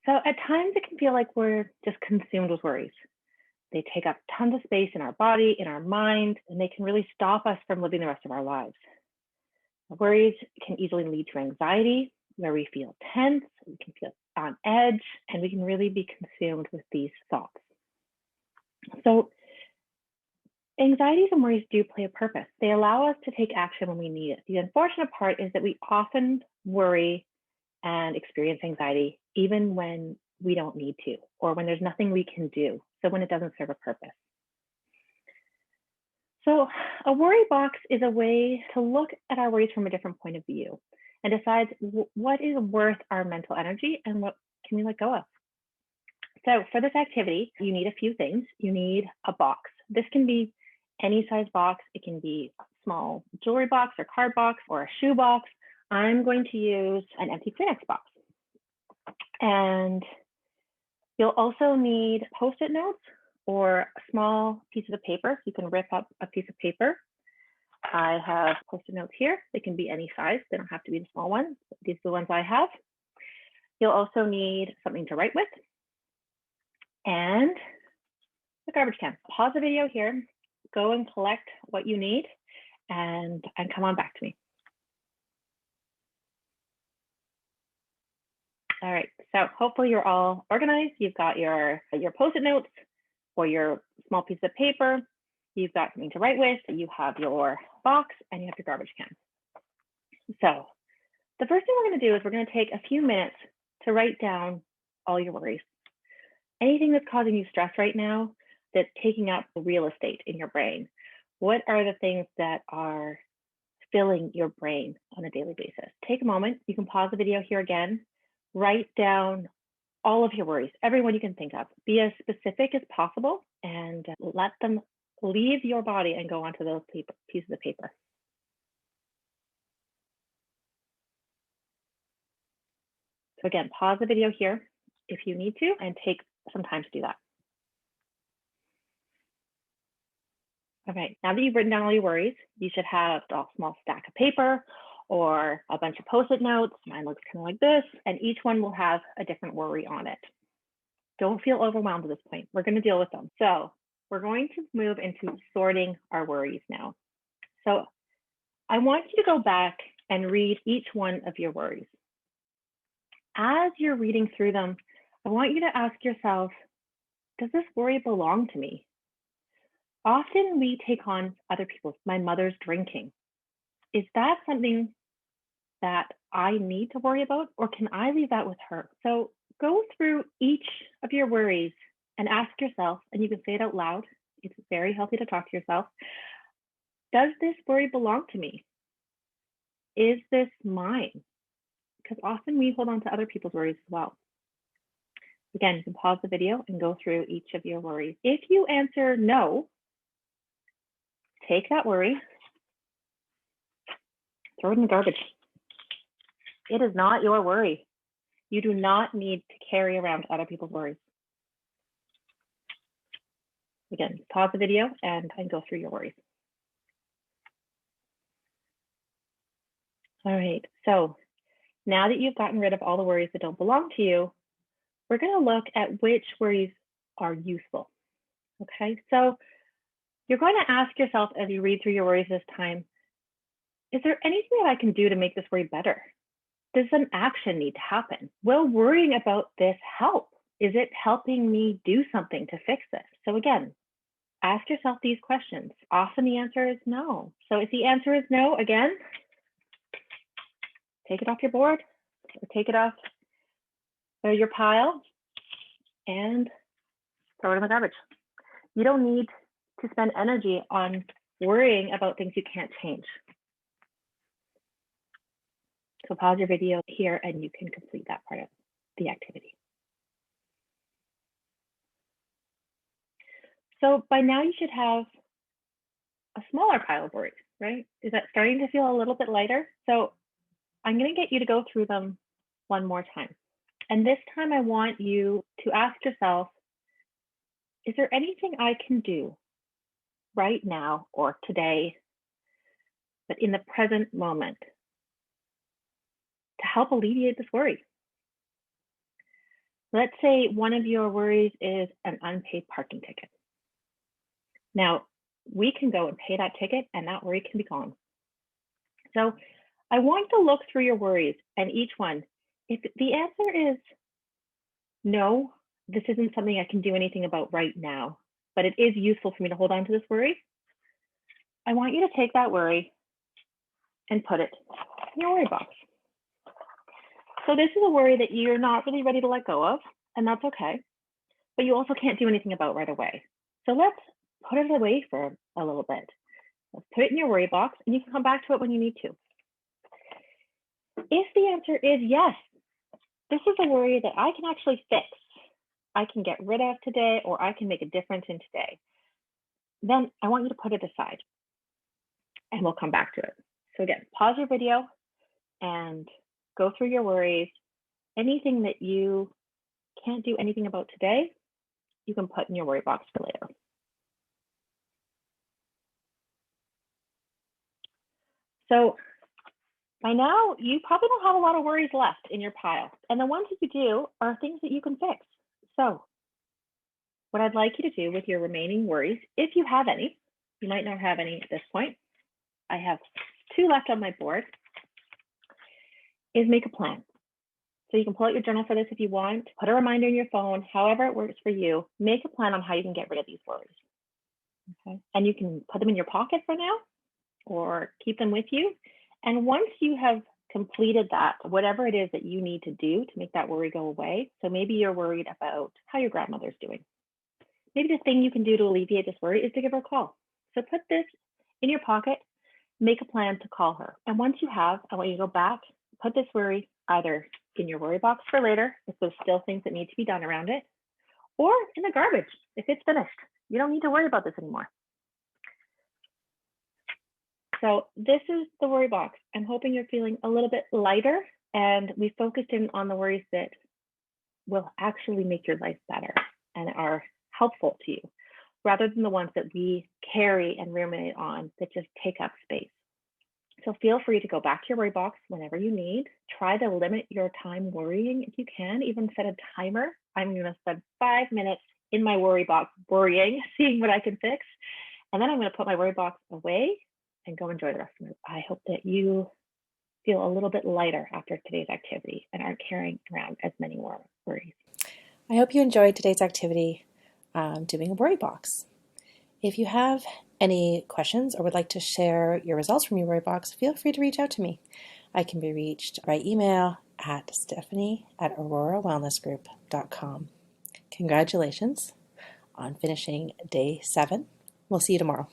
So at times it can feel like we're just consumed with worries. They take up tons of space in our body, in our mind, and they can really stop us from living the rest of our lives. Worries can easily lead to anxiety, where we feel tense, we can feel on edge, and we can really be consumed with these thoughts. So anxieties and worries do play a purpose. They allow us to take action when we need it. The unfortunate part is that we often worry and experience anxiety even when we don't need to, or when there's nothing we can do. So when it doesn't serve a purpose. So a worry box is a way to look at our worries from a different point of view and decide what is worth our mental energy and what can we let go of. So for this activity, you need a few things. You need a box. This can be any size box. It can be a small jewelry box or card box or a shoe box. I'm going to use an empty Kleenex box. And you'll also need Post-it notes or a small piece of paper. You can rip up a piece of paper. I have Post-it notes here. They can be any size. They don't have to be the small ones. These are the ones I have. You'll also need something to write with and a garbage can. Pause the video here, go and collect what you need and come on back to me. All right, so hopefully you're all organized. You've got your Post-it notes or your small piece of paper. You've got something to write with. You have your box and you have your garbage can. So the first thing we're going to do is we're going to take a few minutes to write down all your worries. Anything that's causing you stress right now that's taking up real estate in your brain. What are the things that are filling your brain on a daily basis? Take a moment. You can pause the video here again. Write down all of your worries, every one you can think of. Be as specific as possible and let them leave your body and go onto those pieces of paper. So again, pause the video here if you need to and take some time to do that. All right, now that you've written down all your worries, you should have a small stack of paper or a bunch of Post-it notes. Mine looks kind of like this, and each one will have a different worry on it. Don't feel overwhelmed at this point. We're going to deal with them. So we're going to move into sorting our worries now. So I want you to go back and read each one of your worries. As you're reading through them, I want you to ask yourself, does this worry belong to me? Often we take on other people's, my mother's drinking. Is that something that I need to worry about, or can I leave that with her? So go through each of your worries and ask yourself, and you can say it out loud. It's very healthy to talk to yourself. Does this worry belong to me? Is this mine? Because often we hold on to other people's worries as well. Again, you can pause the video and go through each of your worries. If you answer no, take that worry, throw it in the garbage. It is not your worry. You do not need to carry around other people's worries. Again, pause the video and go through your worries. All right, so now that you've gotten rid of all the worries that don't belong to you, we're going to look at which worries are useful. Okay, so you're going to ask yourself as you read through your worries this time, is there anything that I can do to make this worry better? Does an action need to happen? Will worrying about this help? Is it helping me do something to fix this? So again, ask yourself these questions. Often the answer is no. So if the answer is no, again, take it off your board or take it off your pile and throw it in the garbage. You don't need to spend energy on worrying about things you can't change. So pause your video here and you can complete that part of the activity. So by now you should have a smaller pile of worries, right? Is that starting to feel a little bit lighter? So I'm going to get you to go through them one more time. And this time I want you to ask yourself, is there anything I can do right now or today, but in the present moment, to help alleviate this worry? Let's say one of your worries is an unpaid parking ticket. Now, we can go and pay that ticket and that worry can be gone. So I want to look through your worries and each one. If the answer is no, this isn't something I can do anything about right now, but it is useful for me to hold on to this worry, I want you to take that worry and put it in your worry box. So this is a worry that you're not really ready to let go of, and that's okay, but you also can't do anything about right away. So let's put it away for a little bit. Let's put it in your worry box and you can come back to it when you need to. If the answer is yes, this is a worry that I can actually fix, I can get rid of today, or I can make a difference in today, then I want you to put it aside and we'll come back to it. So again, pause your video and go through your worries. Anything that you can't do anything about today, you can put in your worry box for later. So by now, you probably don't have a lot of worries left in your pile. And the ones that you do are things that you can fix. So what I'd like you to do with your remaining worries, if you have any, you might not have any at this point. I have 2 left on my board, is make a plan. So you can pull out your journal for this if you want, put a reminder in your phone, however it works for you, make a plan on how you can get rid of these worries. Okay? And you can put them in your pocket for now or keep them with you. And once you have completed that, whatever it is that you need to do to make that worry go away, so maybe you're worried about how your grandmother's doing. Maybe the thing you can do to alleviate this worry is to give her a call. So put this in your pocket, make a plan to call her. And once you have, I want you to go back, put this worry either in your worry box for later, if there's still things that need to be done around it, or in the garbage if it's finished. You don't need to worry about this anymore. So this is the worry box. I'm hoping you're feeling a little bit lighter and we focused in on the worries that will actually make your life better and are helpful to you, rather than the ones that we carry and ruminate on that just take up space. So feel free to go back to your worry box whenever you need. Try to limit your time worrying if you can, even set a timer. I'm going to spend 5 minutes in my worry box worrying, seeing what I can fix. And then I'm going to put my worry box away and go enjoy the rest of it. I hope that you feel a little bit lighter after today's activity and aren't carrying around as many worries. I hope you enjoyed today's activity, doing a worry box. If you have any questions or would like to share your results from your worry box, feel free to reach out to me. I can be reached by email at stephanie@aurorawellnessgroup.com. Congratulations on finishing day 7. We'll see you tomorrow.